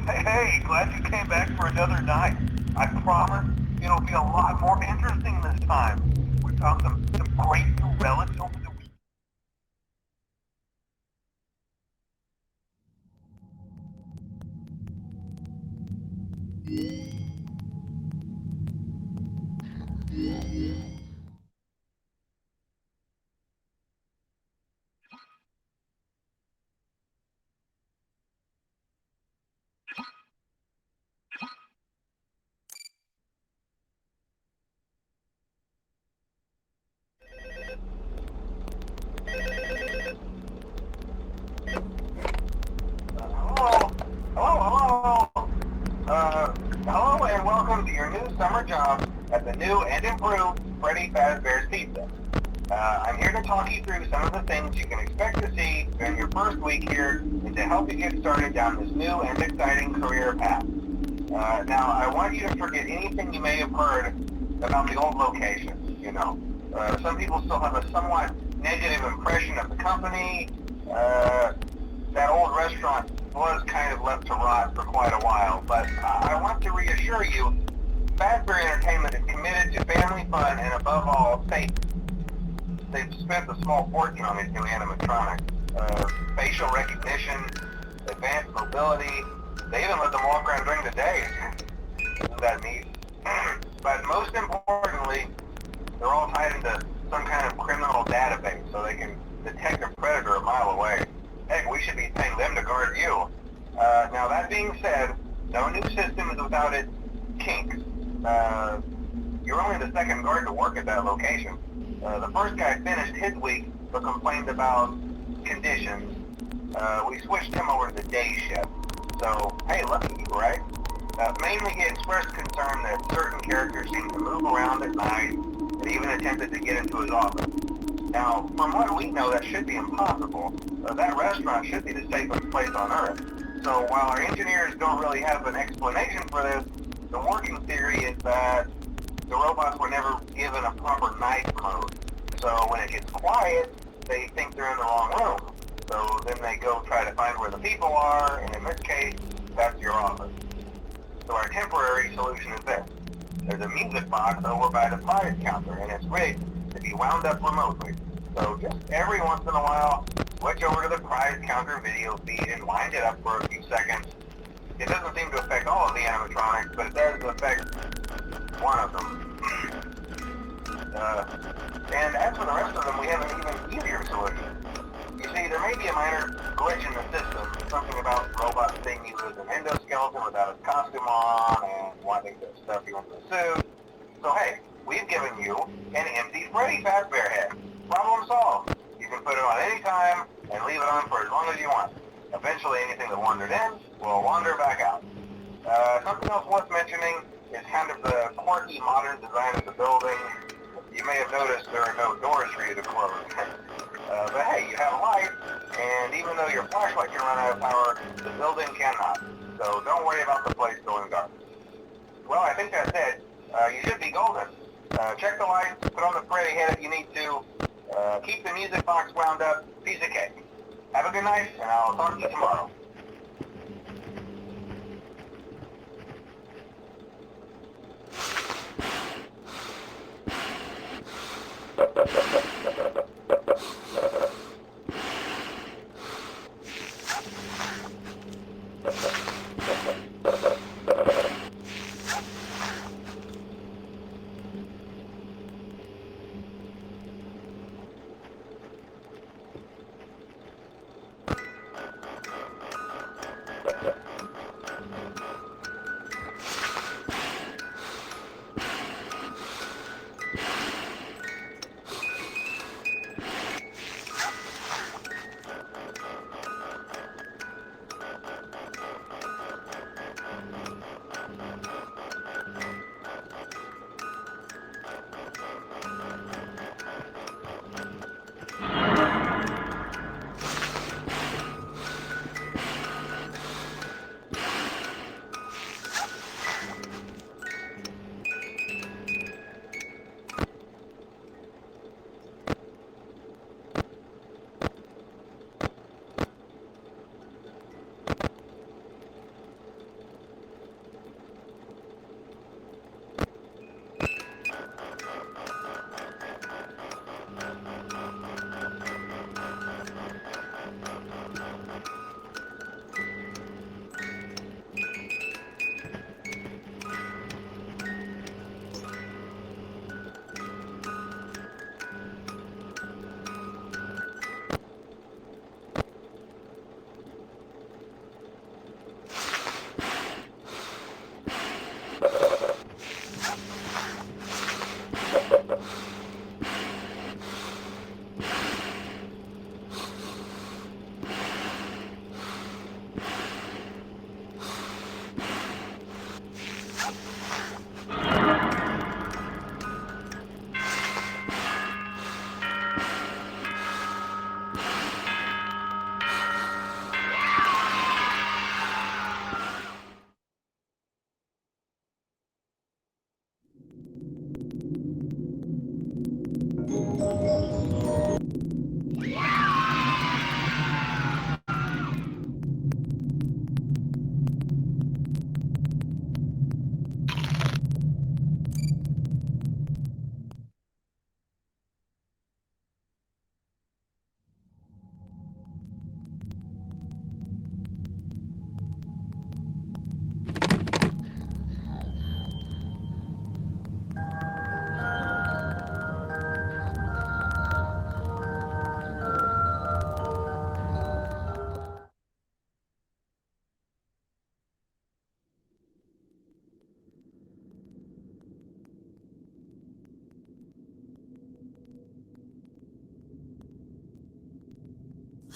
Hey, glad you came back for another night. I promise it'll be a lot more interesting this time. We found some great new relics over the weekend. Hello? Hello? Hello and welcome to your new summer job at the new and improved Freddy Fazbear's Pizza. I'm here to talk you through some of the things you can expect to see during your first week here and to help you get started down this new and exciting career path. Now, I want you to forget anything you may have heard about the old location, you know. Some people still have a somewhat negative impression of the company. That old restaurant was kind of left to rot for quite a while, but I want to reassure you, Fazbear Entertainment is committed to family fun and above all, safety. They've spent a small fortune on these new animatronics. Facial recognition, advanced mobility, they even let them walk around during the day. Isn't that neat? But most importantly, they're all tied into some kind of criminal database so they can detect a predator a mile away. Heck, we should be paying them to guard you. Now that being said, no new system is without its kinks. You're only the second guard to work at that location. The first guy finished his week but complained about conditions. We switched him over to the day shift. So, hey, lucky you, right? Mainly he expressed concern that certain characters seem to move around at night and even attempted to get into his office. Now, from what we know, that should be impossible. That restaurant should be the safest place on Earth. So while our engineers don't really have an explanation for this, the working theory is that the robots were never given a proper night mode. So when it gets quiet, they think they're in the wrong room. So then they go try to find where the people are, and in this case, that's your office. So our temporary solution is this. There's a music box over by the prize counter, and it's rigged to be wound up remotely. So just every once in a while, switch over to the prize counter video feed and wind it up for a few seconds. It doesn't seem to affect all of the animatronics, but it does affect one of them. And as for the rest of them, we have an even easier solution. You see, there may be a minor glitch in the system, something about robots being used as an endoskeleton without his costume on, and wanting to stuff you into a suit. So hey, we've given you an empty Freddy Fazbear head. Problem solved. You can put it on any time and leave it on for as long as you want. Eventually anything that wandered in will wander back out. Something else worth mentioning is kind of the quirky modern design of the building. You may have noticed there are no doors for you to close. But hey, you have a light, And even though your flashlight can run out of power, the building cannot. So don't worry about the place going dark. Well, I think that's it. You should be golden. Check the lights, put on the Freddy head if you need to. Keep the music box wound up. Piece of cake. Have a good night, and I'll talk to you tomorrow.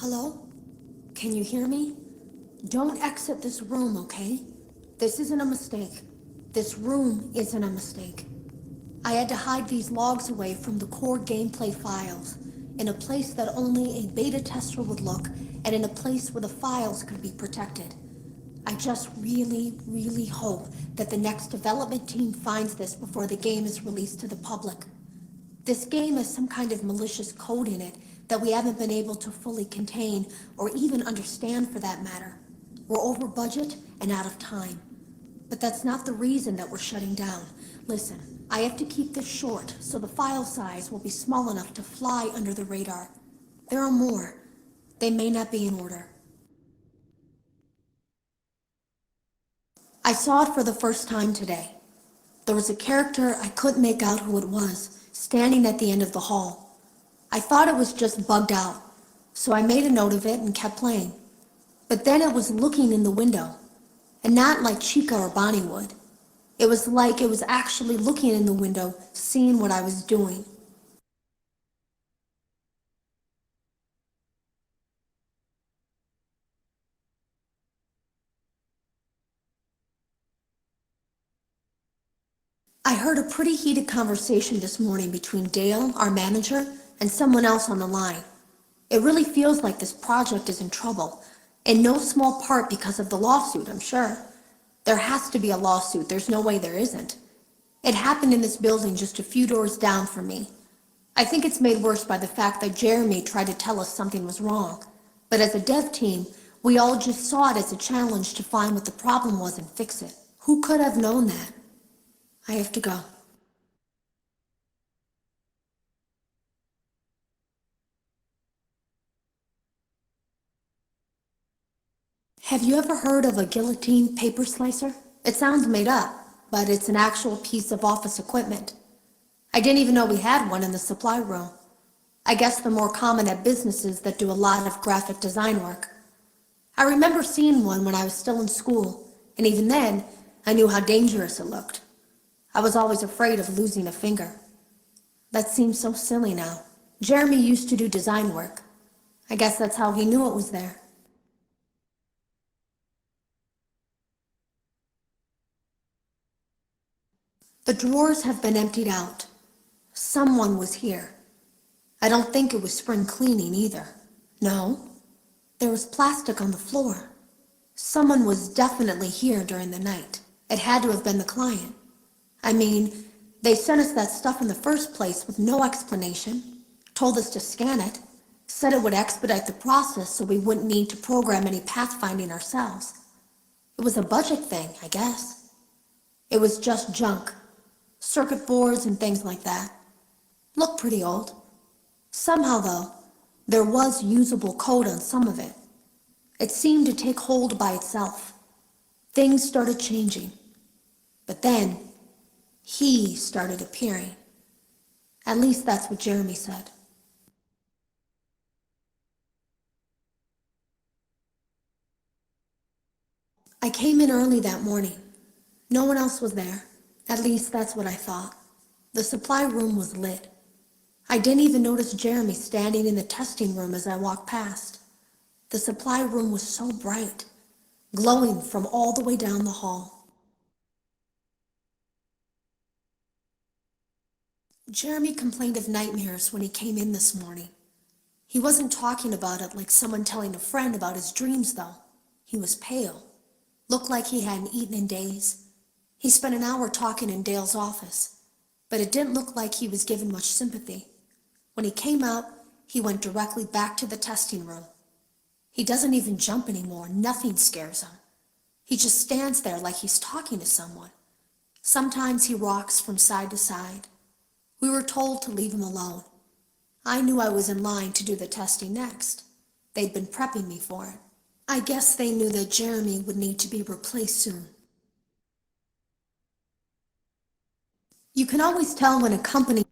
Hello? Can you hear me? Don't exit this room, okay? This isn't a mistake. This room isn't a mistake. I had to hide these logs away from the core gameplay files, in a place that only a beta tester would look, and in a place where the files could be protected. I just really, really hope that the next development team finds this before the game is released to the public. This game has some kind of malicious code in it that we haven't been able to fully contain or even understand for that matter. We're over budget and out of time. But that's not the reason that we're shutting down. Listen, I have to keep this short so the file size will be small enough to fly under the radar. There are more. They may not be in order. I saw it for the first time today. There was a character I couldn't make out who it was, standing at the end of the hall. I thought it was just bugged out, so I made a note of it and kept playing. But then it was looking in the window, and not like Chica or Bonnie would. It was like it was actually looking in the window, seeing what I was doing. I heard a pretty heated conversation this morning between Dale, our manager, and someone else on the line. It really feels like this project is in trouble, in no small part because of the lawsuit, I'm sure. There has to be a lawsuit, there's no way there isn't. It happened in this building just a few doors down from me. I think it's made worse by the fact that Jeremy tried to tell us something was wrong. But as a dev team, we all just saw it as a challenge to find what the problem was and fix it. Who could have known that? I have to go. Have you ever heard of a guillotine paper slicer? It sounds made up, but it's an actual piece of office equipment. I didn't even know we had one in the supply room. I guess they're more common at businesses that do a lot of graphic design work. I remember seeing one when I was still in school, and even then, I knew how dangerous it looked. I was always afraid of losing a finger. That seems so silly now. Jeremy used to do design work. I guess that's how he knew it was there. The drawers have been emptied out. Someone was here. I don't think it was spring cleaning either. No, there was plastic on the floor. Someone was definitely here during the night. It had to have been the client. I mean, they sent us that stuff in the first place with no explanation, told us to scan it, said it would expedite the process so we wouldn't need to program any pathfinding ourselves. It was a budget thing, I guess. It was just junk. Circuit boards and things like that. Looked pretty old. Somehow, though, there was usable code on some of it. It seemed to take hold by itself. Things started changing. But then, he started appearing. At least that's what Jeremy said. I came in early that morning. No one else was there. At least that's what I thought. The supply room was lit. I didn't even notice Jeremy standing in the testing room as I walked past. The supply room was so bright, glowing from all the way down the hall. Jeremy complained of nightmares when he came in this morning. He wasn't talking about it like someone telling a friend about his dreams, though. He was pale. Looked like he hadn't eaten in days. He spent an hour talking in Dale's office, but it didn't look like he was given much sympathy. When he came out, he went directly back to the testing room. He doesn't even jump anymore. Nothing scares him. He just stands there like he's talking to someone. Sometimes he rocks from side to side. We were told to leave him alone. I knew I was in line to do the testing next. They'd been prepping me for it. I guess they knew that Jeremy would need to be replaced soon. You can always tell when a company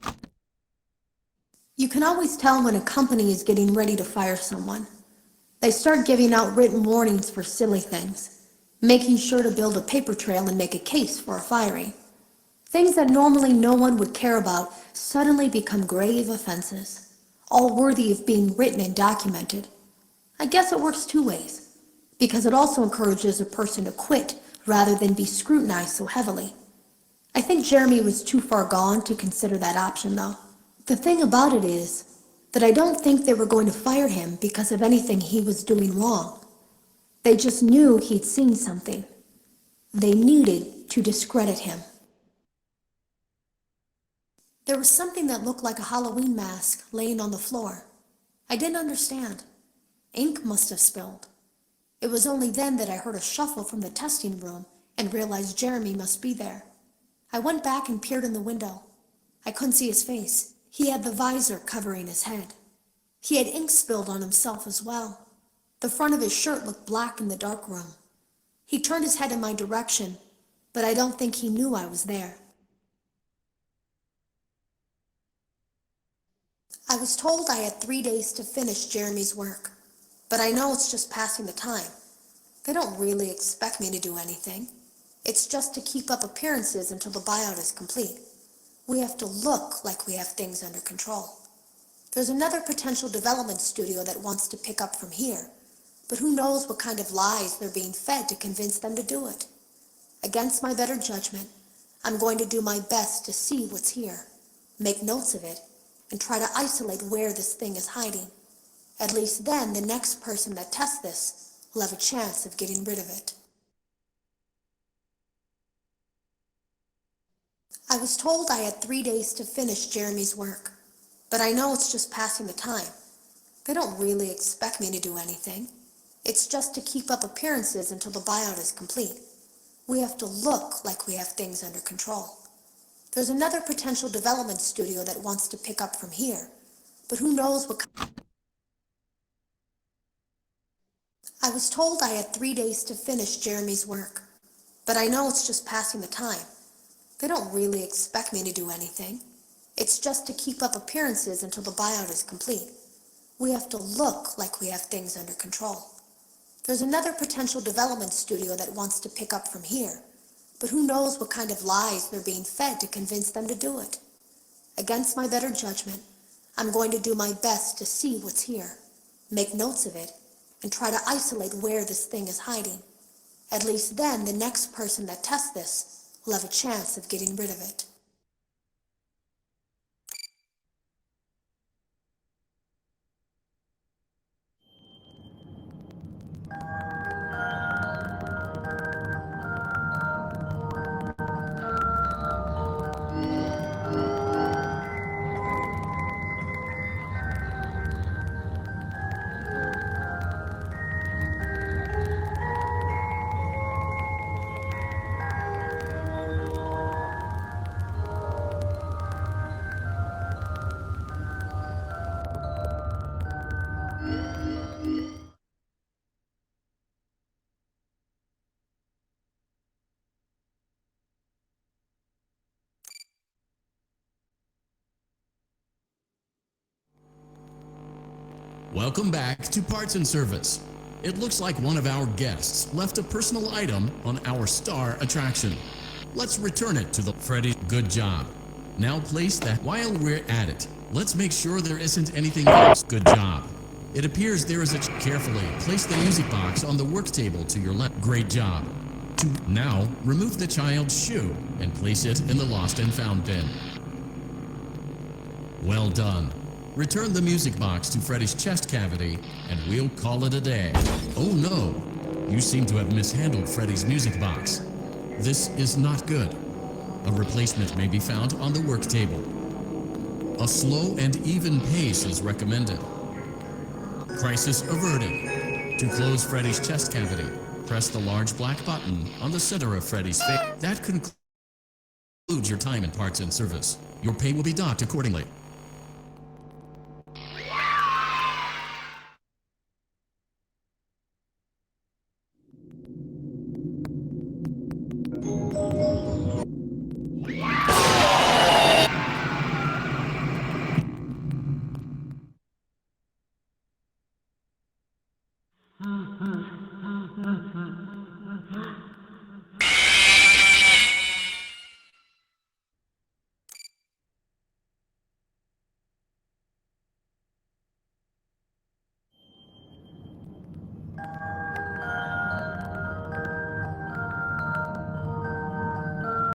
is getting ready to fire someone. They start giving out written warnings for silly things, making sure to build a paper trail and make a case for a firing. Things that normally no one would care about suddenly become grave offenses, all worthy of being written and documented. I guess it works two ways, because it also encourages a person to quit rather than be scrutinized so heavily. I think Jeremy was too far gone to consider that option, though. The thing about it is that I don't think they were going to fire him because of anything he was doing wrong. They just knew he'd seen something. They needed to discredit him. There was something that looked like a Halloween mask laying on the floor. I didn't understand. Ink must have spilled. It was only then that I heard a shuffle from the testing room and realized Jeremy must be there. I went back and peered in the window. I couldn't see his face. He had the visor covering his head. He had ink spilled on himself as well. The front of his shirt looked black in the dark room. He turned his head in my direction, but I don't think he knew I was there. I was told I had 3 days to finish Jeremy's work, but I know it's just passing the time. They don't really expect me to do anything. It's just to keep up appearances until the buyout is complete. We have to look like we have things under control. There's another potential development studio that wants to pick up from here, but who knows what kind of lies they're being fed to convince them to do it. Against my better judgment, I'm going to do my best to see what's here, make notes of it, and try to isolate where this thing is hiding. At least then, the next person that tests this will have a chance of getting rid of it. I was told I had 3 days to finish Jeremy's work, but I know it's just passing the time. They don't really expect me to do anything. It's just to keep up appearances until the buyout is complete. We have to look like we have things under control. There's another potential development studio that wants to pick up from here, but who knows what... I was told I had 3 days to finish Jeremy's work, but I know it's just passing the time. They don't really expect me to do anything. It's just to keep up appearances until the buyout is complete. We have to look like we have things under control. There's another potential development studio that wants to pick up from here, but who knows what kind of lies they're being fed to convince them to do it. Against my better judgment, I'm going to do my best to see what's here, make notes of it, and try to isolate where this thing is hiding. At least then, the next person that tests this will have a chance of getting rid of it. Welcome back to Parts and Service. It looks like one of our guests left a personal item on our star attraction. Let's return it to the Freddy. Good job. Now place that. While we're at it, let's make sure there isn't anything else. Good job. It appears there is a... Carefully place the music box on the work table to your left. Great job. Now remove the child's shoe and place it in the lost and found bin. Well done. Return the music box to Freddy's chest cavity, and we'll call it a day. Oh no! You seem to have mishandled Freddy's music box. This is not good. A replacement may be found on the work table. A slow and even pace is recommended. Crisis averted. To close Freddy's chest cavity, press the large black button on the center of Freddy's face. That concludes your time in Parts and Service. Your pay will be docked accordingly.